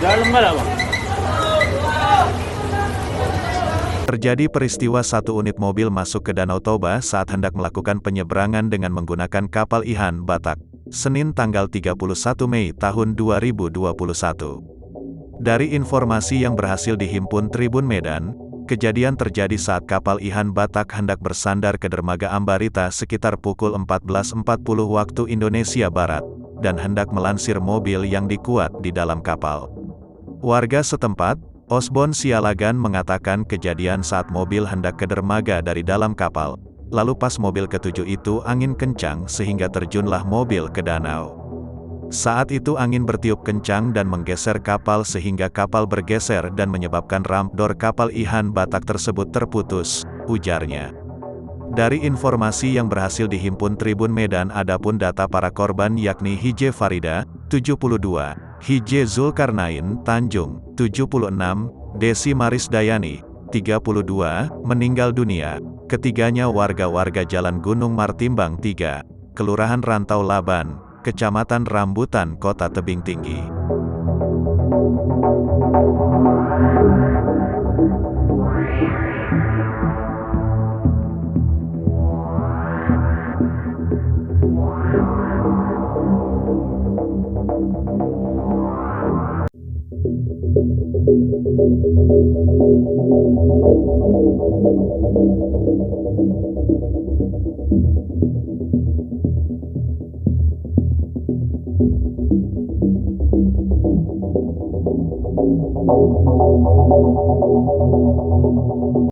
Dalam nggak lah, Bang? Terjadi peristiwa satu unit mobil masuk ke Danau Toba saat hendak melakukan penyeberangan dengan menggunakan kapal Ihan Batak, Senin tanggal 31 Mei tahun 2021. Dari informasi yang berhasil dihimpun Tribun Medan, kejadian terjadi saat kapal Ihan Batak hendak bersandar ke dermaga Ambarita sekitar pukul 14.40 waktu Indonesia Barat, dan hendak melansir mobil yang dikuat di dalam kapal. Warga setempat, Osbon Sialagan mengatakan kejadian saat mobil hendak ke dermaga dari dalam kapal, lalu pas mobil ketujuh itu angin kencang sehingga terjunlah mobil ke danau. Saat itu angin bertiup kencang dan menggeser kapal sehingga kapal bergeser dan menyebabkan ramp dor kapal Ihan Batak tersebut terputus, ujarnya. Dari informasi yang berhasil dihimpun Tribun Medan adapun data para korban yakni Hije Farida, 72, Hije Zulkarnain Tanjung, 76, Desi Maris Dayani, 32, meninggal dunia. Ketiganya warga-warga Jalan Gunung Martimbang 3, Kelurahan Rantau Laban, Kecamatan Rambutan, Kota Tebing Tinggi.